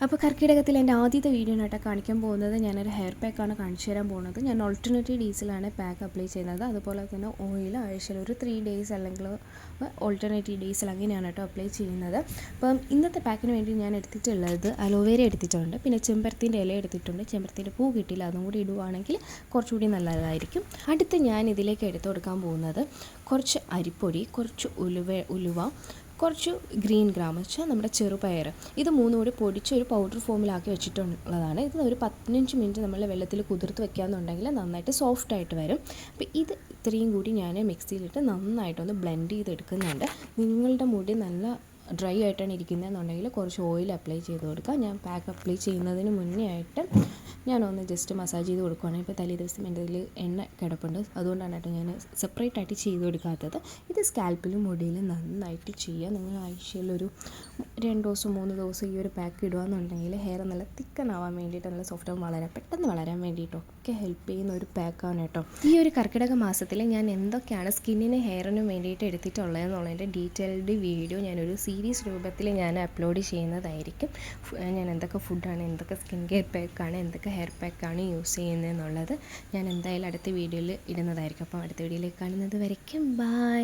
അപ്പോൾ കർക്കിടകത്തിൽ എൻ്റെ ആദ്യത്തെ വീഡിയോ ആയിട്ട് കാണിക്കാൻ പോകുന്നത് ഞാനൊരു ഹെയർ പാക്കാണ് കാണിച്ചു തരാൻ പോകുന്നത്. ഞാൻ ഓൾട്ടർനേറ്റീവ് ഡേയ്സിലാണ് പാക്ക് അപ്ലൈ ചെയ്യുന്നത്. അതുപോലെ തന്നെ ഓയിൽ ആഴ്ചയിൽ ഒരു 3 ഡേയ്സ് അല്ലെങ്കിൽ ഓൾട്ടർനേറ്റീവ് ഡേയ്സിൽ അങ്ങനെയാണ് കേട്ടോ അപ്ലൈ ചെയ്യുന്നത്. അപ്പം ഇന്നത്തെ പാക്കിന് വേണ്ടി ഞാൻ എടുത്തിട്ടുള്ളത് അലോവേര എടുത്തിട്ടുണ്ട്, പിന്നെ ചെമ്പരത്തിൻ്റെ ഇല എടുത്തിട്ടുണ്ട്. ചെമ്പരത്തിൻ്റെ പൂ കിട്ടിയില്ല, അതും കൂടി ഇടുവാണെങ്കിൽ കുറച്ചുകൂടി നല്ലതായിരിക്കും. അടുത്ത് ഞാൻ ഇതിലേക്ക് എടുത്തു കൊടുക്കാൻ പോകുന്നത് കുറച്ച് അരിപ്പൊടി, കുറച്ച് ഉലുവ, കുറച്ച് ഗ്രീൻ ഗ്രാം വെച്ചാൽ നമ്മുടെ ചെറുപയർ, ഇത് മൂന്നും കൂടി പൊടിച്ച് ഒരു പൗഡർ ഫോമിലാക്കി വെച്ചിട്ടുള്ളതാണ്. ഇത് ഒരു 15 മിനിറ്റ് നമ്മൾ വെള്ളത്തിൽ കുതിർത്ത് വെക്കുകയെന്നുണ്ടെങ്കിൽ നന്നായിട്ട് സോഫ്റ്റായിട്ട് വരും. അപ്പോൾ ഇത് ഇത്രയും കൂടി ഞാൻ മിക്സിയിലിട്ട് നന്നായിട്ടൊന്ന് ബ്ലെൻഡ് ചെയ്തെടുക്കുന്നുണ്ട്. നിങ്ങളുടെ മുടി നല്ല ഡ്രൈ ആയിട്ടാണ് ഇരിക്കുന്നതെന്നുണ്ടെങ്കിൽ കുറച്ച് ഓയിൽ അപ്ലൈ ചെയ്ത് കൊടുക്കുക. ഞാൻ പാക്ക് അപ്ലൈ ചെയ്യുന്നതിന് മുന്നേ ആയിട്ട് ഞാനൊന്ന് ജസ്റ്റ് മസാജ് ചെയ്ത് കൊടുക്കുകയാണ്. ഇപ്പോൾ തലേ ദിവസം എൻ്റെ ഇതിൽ എണ്ണ കിടപ്പുണ്ട്, അതുകൊണ്ടാണ് കേട്ടോ ഞാൻ സെപ്പറേറ്റ് ആയിട്ട് ചെയ്ത് കൊടുക്കാത്തത്. ഇത് സ്കാൽപ്പിലും മുടിയിലും നന്നായിട്ട് ചെയ്യുക. നിങ്ങൾ ആഴ്ചയിലൊരു 2 ദിവസം 3 ദിവസം ഈ ഒരു പാക്ക് ഇടുകയെന്നുണ്ടെങ്കിൽ ഹെയർ നല്ല തിക്കനാവാൻ വേണ്ടിയിട്ട്, നല്ല സോഫ്റ്റ് പെട്ടെന്ന് വളരാൻ വേണ്ടിയിട്ടൊക്കെ ഹെൽപ്പ് ചെയ്യുന്ന ഒരു പാക്കാണ് കേട്ടോ. ഈ ഒരു കർക്കിടക മാസത്തിൽ ഞാൻ എന്തൊക്കെയാണ് സ്കിന്നിനും ഹെയറിനും വേണ്ടിയിട്ട് എടുത്തിട്ടുള്ളതെന്നുള്ളതിൻ്റെ ഡീറ്റെയിൽഡ് വീഡിയോ ഞാനൊരു സീരീസ് രൂപത്തിൽ ഞാൻ അപ്ലോഡ് ചെയ്യുന്നതായിരിക്കും. ഞാൻ എന്തൊക്കെ ഫുഡാണ്, എന്തൊക്കെ സ്കിൻ കെയർ പാക്കാണ്, എന്തൊക്കെ ഹെയർ പാക്കാണ് യൂസ് ചെയ്യുന്നതെന്നുള്ളത് ഞാൻ എന്തായാലും അടുത്ത വീഡിയോയിൽ ഇടുന്നതായിരിക്കും. അപ്പോൾ അടുത്ത വീഡിയോയിലേക്ക് കാണുന്നത് വരയ്ക്കും ബൈ.